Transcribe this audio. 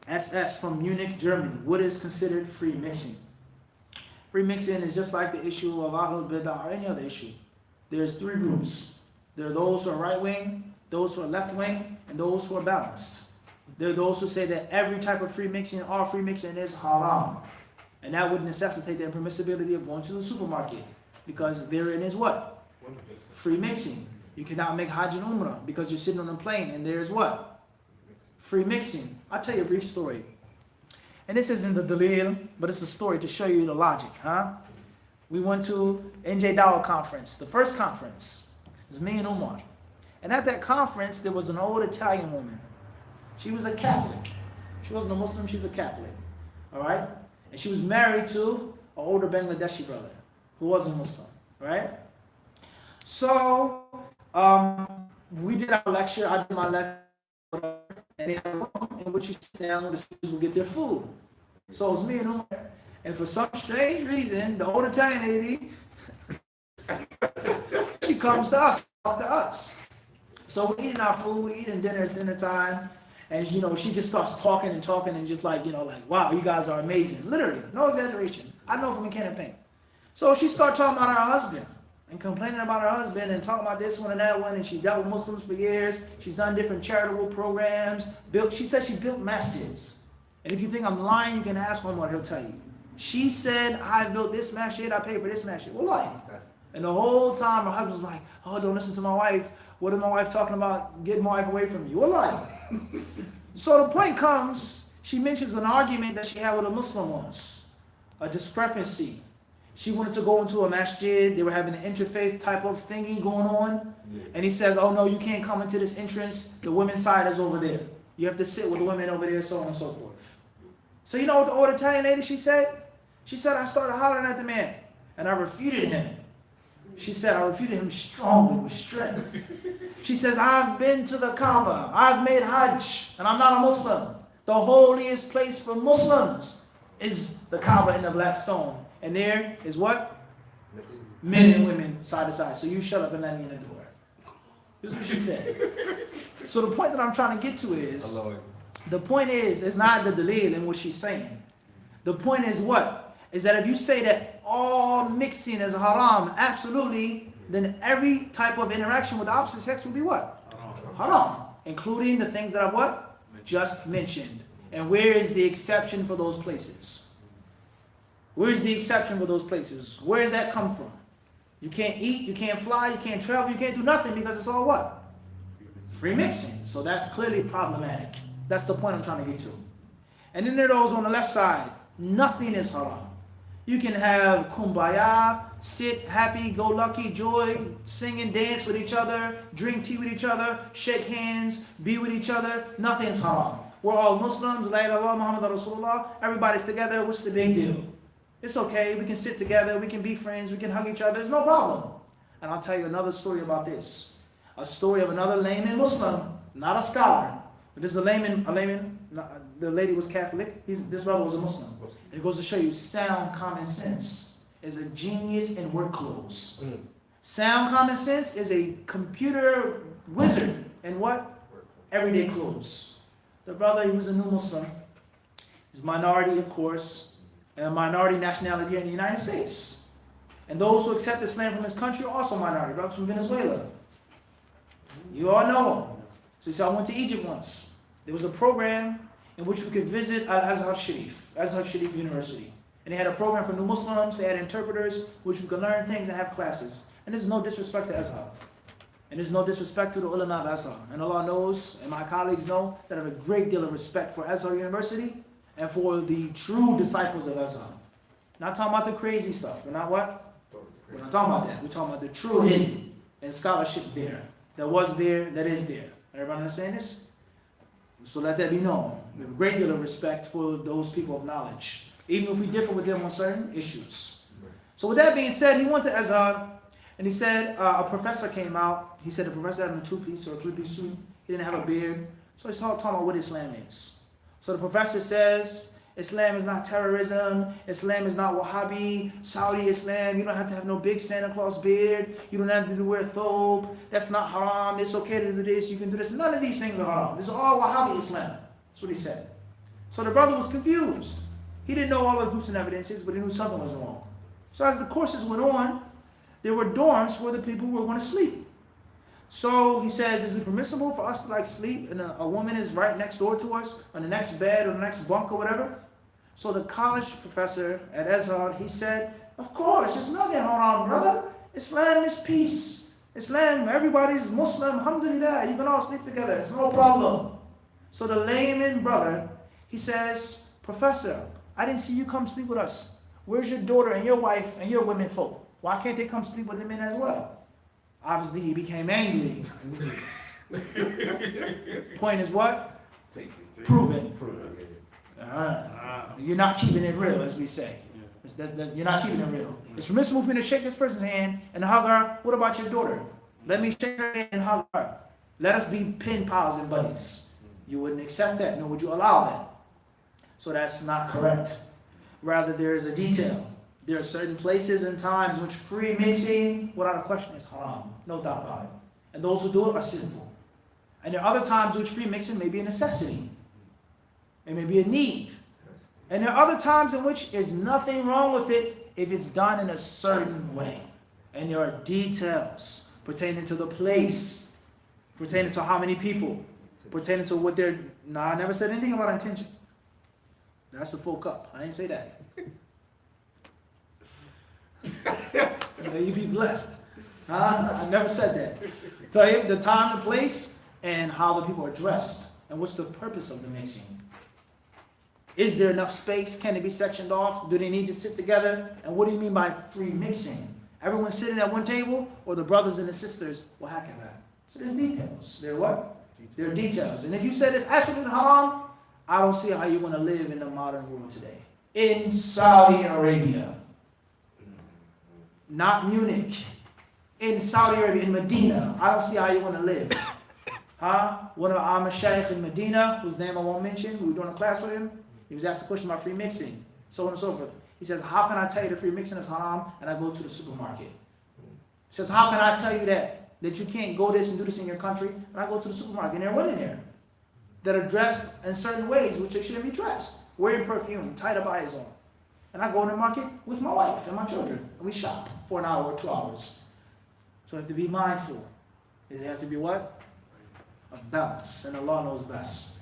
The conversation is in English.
SS from Munich, Germany. What is considered free mixing? Free mixing is just like the issue of Ahlul Bidah or any other issue. There's three groups. There are those who are right wing, those who are left wing, and those who are balanced. There are those who say that every type of free mixing, all free mixing is haram. And that would necessitate the impermissibility of going to the supermarket. Because therein is what? Free mixing. You cannot make Hajj and Umrah because you're sitting on a plane and there's what? Free mixing. I'll tell you a brief story. And this isn't the dalil, but it's a story to show you the logic, huh? We went to NJ Dawah conference, the first conference. It was me and Umar. And at that conference, there was an old Italian woman. She was a Catholic. She wasn't a Muslim, she was a Catholic. All right? And she was married to an older Bangladeshi brother who wasn't Muslim, right? So, we did our lecture, I did my lecture, and they had a room in which you sit down and the students will get their food. So it was me and Umar. And for some strange reason, the old Italian lady, she comes to us, talk to us. So we're eating our food, we're eating dinner, it's dinner time. And you know, she just starts talking and just like, you know, like, wow, you guys are amazing. Literally, no exaggeration. I know from a can of paint. So she started talking about her husband and complaining about her husband and talking about this one and that one. And she dealt with Muslims for years. She's done different charitable programs. She said she built masjids. And if you think I'm lying, you can ask him what he'll tell you. She said, I built this masjid, I paid for this masjid. Well, like, and the whole time her husband was like, oh, don't listen to my wife. What is my wife talking about? Getting my wife away from you. Well, like. So the point comes, she mentions an argument that she had with a Muslim once, a discrepancy. She wanted to go into a masjid, they were having an interfaith type of thingy going on, and he says, oh no, you can't come into this entrance, the women's side is over there. You have to sit with the women over there, so on and so forth. So you know what the old Italian lady, she said? She said, I started hollering at the man, and I refuted him. She said, I refuted him strongly, with strength. She says, I've been to the Kaaba, I've made Hajj, and I'm not a Muslim. The holiest place for Muslims is the Kaaba in the black stone. And there is what? Men and women side to side. So you shut up and let me in the door. This is what she said. So the point that I'm trying to get to is, the point is, it's not the dalil in what she's saying. The point is what? Is that if you say that all mixing is haram, absolutely, then every type of interaction with the opposite sex will be what? Haram. Including the things that I've what? Just mentioned. And where is the exception for those places? Where is the exception for those places? Where does that come from? You can't eat, you can't fly, you can't travel, you can't do nothing because it's all what? Free mixing. So that's clearly problematic. That's the point I'm trying to get to. And then there are those on the left side. Nothing is haram. You can have kumbaya, sit, happy, go lucky, joy, sing and dance with each other, drink tea with each other, shake hands, be with each other. Nothing's haram. We're all Muslims, la ilaha illallah, Muhammad Rasulullah. Everybody's together. What's the big deal? It's okay. We can sit together. We can be friends. We can hug each other. There's no problem. And I'll tell you another story about this. A story of another layman Muslim, not a scholar. But this is a layman. The lady was Catholic. This brother was a Muslim. And it goes to show you sound common sense is a genius in work clothes. Sound common sense is a computer wizard in what? Everyday clothes. The brother, he was a new Muslim. He's a minority, of course, and a minority nationality here in the United States. And those who accept Islam from his country are also minority. Brothers from Venezuela. You all know him. So he said, I went to Egypt once. There was a program in which we could visit Azhar Sharif University. And they had a program for new Muslims, they had interpreters, which we could learn things and have classes. And there's no disrespect to Azhar. And there's no disrespect to the ulama of Azhar. And Allah knows, and my colleagues know, that I have a great deal of respect for Azhar University and for the true disciples of Azhar. Not talking about the crazy stuff. We're not what? We're not talking about that. We're talking about the true hidden and scholarship there. That was there, that is there. Everybody understand this? So let that be known. We have a great deal of respect for those people of knowledge, even if we differ with them on certain issues. So with that being said, he went to Azhar, and he said a professor came out. He said the professor had a two-piece or a three-piece suit. He didn't have a beard. So he's talking about what Islam is. So the professor says, Islam is not terrorism. Islam is not Wahhabi, Saudi Islam. You don't have to have no big Santa Claus beard. You don't have to wear thobe. That's not haram. It's okay to do this. You can do this. None of these things are haram. This is all Wahhabi Islam. That's what he said. So the brother was confused. He didn't know all the groups and evidences, but he knew something was wrong. So as the courses went on, there were dorms where the people were going to sleep. So he says, is it permissible for us to like sleep and a woman is right next door to us on the next bed or the next bunk or whatever? So the college professor at Azhar, he said, of course, it's nothing haram, brother. Islam is peace. Islam, everybody's Muslim, alhamdulillah, you can all sleep together, it's no problem. So the layman brother, he says, Professor, I didn't see you come sleep with us. Where's your daughter and your wife and your women folk? Why can't they come sleep with the men as well? Obviously, he became angry. Point is what? Proven. You're not keeping it real, as we say. You're not keeping it real. It's permissible for me to shake this person's hand and hug her. What about your daughter? Let me shake her hand and hug her. Let us be pen pals and buddies. You wouldn't accept that, nor would you allow that. So that's not correct. Rather, there is a detail. There are certain places and times which free mixing, without a question, is haram. No doubt about it. And those who do it are sinful. And there are other times which free mixing may be a necessity. It may be a need. And there are other times in which there's nothing wrong with it if it's done in a certain way. And there are details pertaining to the place, pertaining to how many people, pertaining to what they're... No, I never said anything about intention. That's a full cup. I didn't say that. May you be blessed. I never said that. Tell you the time, the place, and how the people are dressed. And what's the purpose of the mixing? Is there enough space? Can it be sectioned off? Do they need to sit together? And what do you mean by free mixing? Everyone sitting at one table, or the brothers and the sisters will hack at that? So there's details. There are what? There are details. And if you said it's absolutely haram, I don't see how you're going to live in the modern world today. In Saudi Arabia. Not Munich. In Saudi Arabia, in Medina. I don't see how you're going to live. One of our mashayikh in Medina, whose name I won't mention, we were doing a class with him. He was asked a question about free mixing, so on and so forth. He says, how can I tell you the free mixing is haram and I go to the supermarket? He says, how can I tell you that you can't go this and do this in your country, and I go to the supermarket and there are women there that are dressed in certain ways which they shouldn't be dressed, wearing perfume, tight abayas on. And I go in the market with my wife and my children, and we shop for an hour or 2 hours. So we have to be mindful. There have to be what? A balance, and Allah knows best.